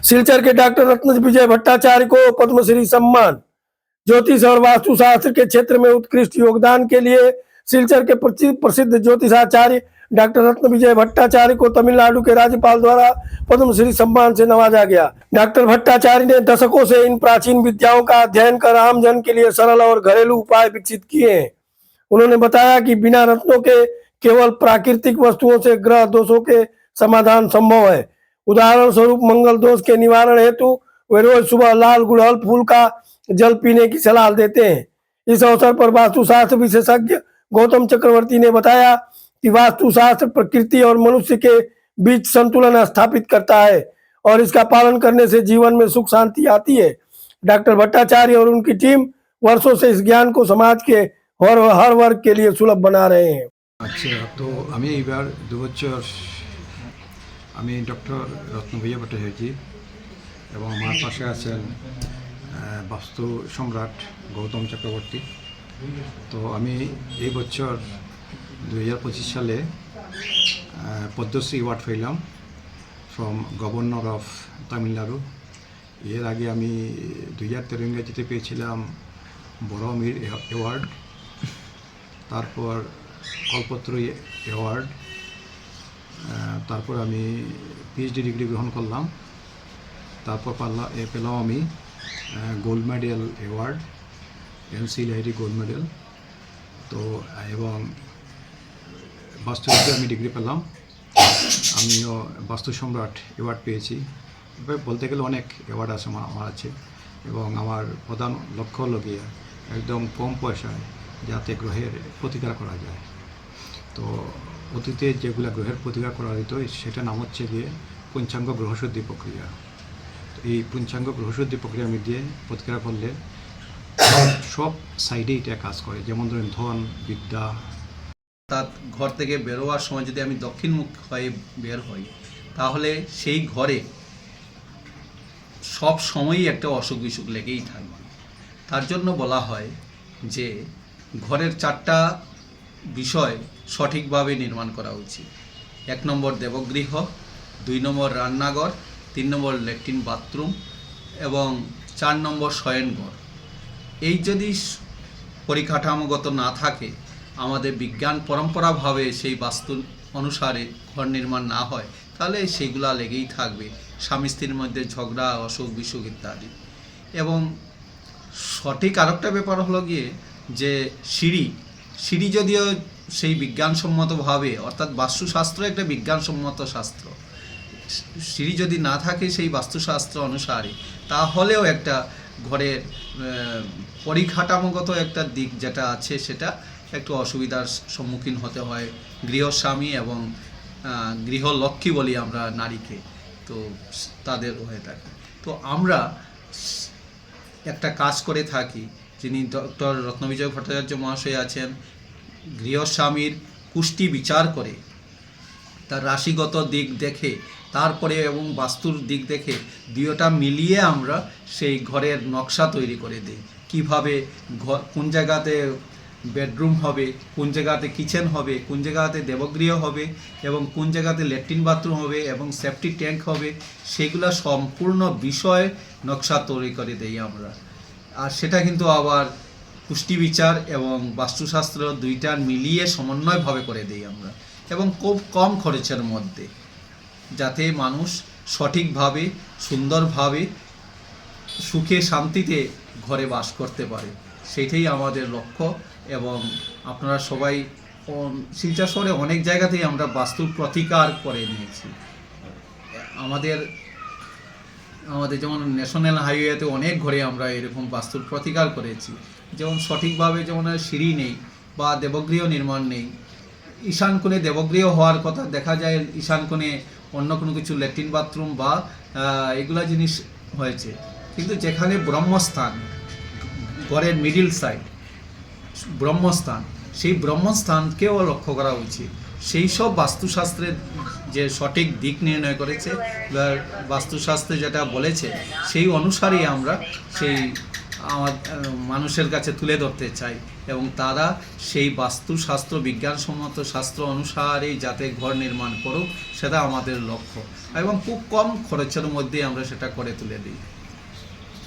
सिलचर के डॉक्टर रत्न विजय भट्टाचार्य को पद्मश्री सम्मान। ज्योतिष और वास्तुशास्त्र के क्षेत्र में उत्कृष्ट योगदान के लिए सिलचर के प्रसिद्ध ज्योतिषाचार्य डॉक्टर रत्न विजय भट्टाचार्य को तमिलनाडु के राज्यपाल द्वारा पद्मश्री सम्मान से नवाजा गया। डॉक्टर भट्टाचार्य ने दशकों से इन प्राचीन विद्याओं का अध्ययन कर आमजन के लिए सरल और घरेलू उपाय विकसित किए हैं। उन्होंने बताया कि बिना रत्नों के केवल प्राकृतिक वस्तुओं से ग्रह दोषों के समाधान संभव है। उदाहरण स्वरूप मंगल दोष के निवारण हेतु वे रोज सुबह लाल गुड़हल फूल का जल पीने की सलाह देते हैं। इस अवसर पर वास्तुशास्त्र विशेषज्ञ गौतम चक्रवर्ती ने बताया कि वास्तुशास्त्र प्रकृति और मनुष्य के बीच संतुलन स्थापित करता है और इसका पालन करने से जीवन में सुख शांति आती है। डॉक्टर भट्टाचार्य और उनकी टीम वर्षों से इस ज्ञान को समाज के हर वर्ग के लिए सुलभ बना रहे हैं। अच्छा, तो আমি এবার 2 বছর আমি ডক্টর রত্ন বিজয় ভট্টাচার্য এবং আমার পাশে আছেন বাস্তু সম্রাট গৌতম চক্রবর্তী। তো আমি এই বছর 2025 সালে পদ্মশ্রী অ্যাওয়ার্ড পেলাম ফ্রম গভর্নর অফ তামিলনাড়ু। এর আগে আমি 2013 ইংরেজিতে পেয়েছিলাম বড়মির অ্যাওয়ার্ড, তারপর কল্পত্রয়ী অ্যাওয়ার্ড, তারপর আমি পিএইচডি ডিগ্রি গ্রহণ করলাম, তারপর পেলাম আমি gold medal award, NCLID gold medal. তো এবং বাস্তুবিদ্যায় আমি ডিগ্রি পেলাম, আমিও বাস্তু সম্রাট অ্যাওয়ার্ড পেয়েছি। এবার বলতে গেলে অনেক অ্যাওয়ার্ড আছে আমার আছে, এবং আমার প্রধান লক্ষ্য হলো গিয়ে একদম কম পয়সায় যাতে গ্রহের প্রতিকার করা যায়। তো অতীতে যেগুলো গ্রহের প্রতিকার করা যেত সেটা নাম হচ্ছে গিয়ে পঞ্চাঙ্গ গ্রহশুদ্ধি প্রক্রিয়া। তো এই পঞ্চাঙ্গ গ্রহশুদ্ধি প্রক্রিয়ার মধ্যে প্রতিকার করলে সব সাইডে এটা কাজ করে, যেমন ধরেন ধন, বিদ্যা। অর্থাৎ ঘর থেকে বেরোয়ার সময় যদি আমি দক্ষিণমুখ হয়ে বের হই তাহলে সেই ঘরে সব সময়ই একটা অসুখ বিসুখ লেগেই থাকবে। তার জন্য বলা হয় যে ঘরের 4টা বিষয় সঠিকভাবে নির্মাণ করা উচিত। 1 নম্বর দেবগৃহ, 2 নম্বর রান্নাঘর, 3 নম্বর ল্যাট্রিন বাথরুম এবং 4 নম্বর শয়নঘর। এই যদি পরিকাঠামোগত না থাকে, আমাদের বিজ্ঞান পরম্পরাভাবে সেই বাস্তু অনুসারে ঘর নির্মাণ না হয়, তাহলে সেইগুলা লেগেই থাকবে, স্বামী স্ত্রীর মধ্যে ঝগড়া, অসুখ বিসুখ ইত্যাদি। এবং সঠিক আরেকটা ব্যাপার হলো গিয়ে যে সিঁড়ি যদিও সেই বিজ্ঞানসম্মতভাবে, অর্থাৎ বাস্তুশাস্ত্র একটা বিজ্ঞানসম্মত শাস্ত্র, সিঁড়ি যদি না থাকে সেই বাস্তুশাস্ত্র অনুসারে, তাহলেও একটা ঘরের পরিকাঠামোগত একটা দিক যেটা আছে সেটা একটু অসুবিধার সম্মুখীন হতে হয় গৃহস্বামী এবং গৃহলক্ষ্মী বলি আমরা নারীকে, তো তাদের হয়ে থাকে। তো আমরা একটা কাজ করে থাকি, যিনি ডক্টর রত্নবিজয় ভট্টাচার্য মহাশয় আছেন, গৃহস্বামীর কুষ্টি বিচার করে তার রাশিগত দিক দেখে তারপরে এবং বাস্তুর দিক দেখে দুইটা মিলিয়ে আমরা সেই ঘরের নকশা তৈরি করে দিই। কীভাবে কোন জায়গাতে বেডরুম হবে, কোন জায়গাতে কিচেন হবে, কোন জায়গাতে দেবগৃহ হবে এবং কোন জায়গাতে ল্যাট্রিন বাথরুম হবে এবং সেফটি ট্যাঙ্ক হবে, সেগুলো সম্পূর্ণ বিষয় নকশা তৈরি করে দেই আমরা। আর সেটা কিন্তু আবার পুষ্টি বিচার এবং বাস্তুশাস্ত্র দুইটার মিলিয়ে সমন্বয়ভাবে করে দেই আমরা, এবং খুব কম খরচের মধ্যে, যাতে মানুষ সঠিকভাবে সুন্দরভাবে সুখে শান্তিতে ঘরে বাস করতে পারে, সেটাই আমাদের লক্ষ্য। এবং আপনারা সবাই শিলচর শহরে অনেক জায়গাতেই আমরা বাস্তুর প্রতিকার করে নিয়েছি। আমাদের যেমন ন্যাশনাল হাইওয়েতে অনেক ঘরে আমরা এরকম বাস্তুর প্রতিকার করেছি, যেমন সঠিকভাবে যেমন সিঁড়ি নেই বা দেবগৃহ নির্মাণ নেই। ঈশান কোণে দেবগৃহ হওয়ার কথা দেখা যায়, ঈশান কোণে অন্য কোনো কিছু ল্যাট্রিন বাথরুম বা এগুলা জিনিস হয়েছে, কিন্তু যেখানে ব্রহ্মস্থান, ঘরের মিডিল সাইড ব্রহ্মস্থান, সেই ব্রহ্মস্থানকেও লক্ষ্য করা উচিত। সেই সব বাস্তুশাস্ত্রের যে সঠিক দিক নির্ণয় করেছে, বাস্তুশাস্ত্রে যেটা বলেছে সেই অনুসারেই আমরা সেই আমার মানুষের কাছে তুলে ধরতে চাই এবং তারা সেই বাস্তুশাস্ত্র বিজ্ঞানসম্মত শাস্ত্র অনুসারেই যাতে ঘর নির্মাণ করুক সেটা আমাদের লক্ষ্য এবং খুব কম খরচের মধ্যে আমরা সেটা করে তুলে দিই।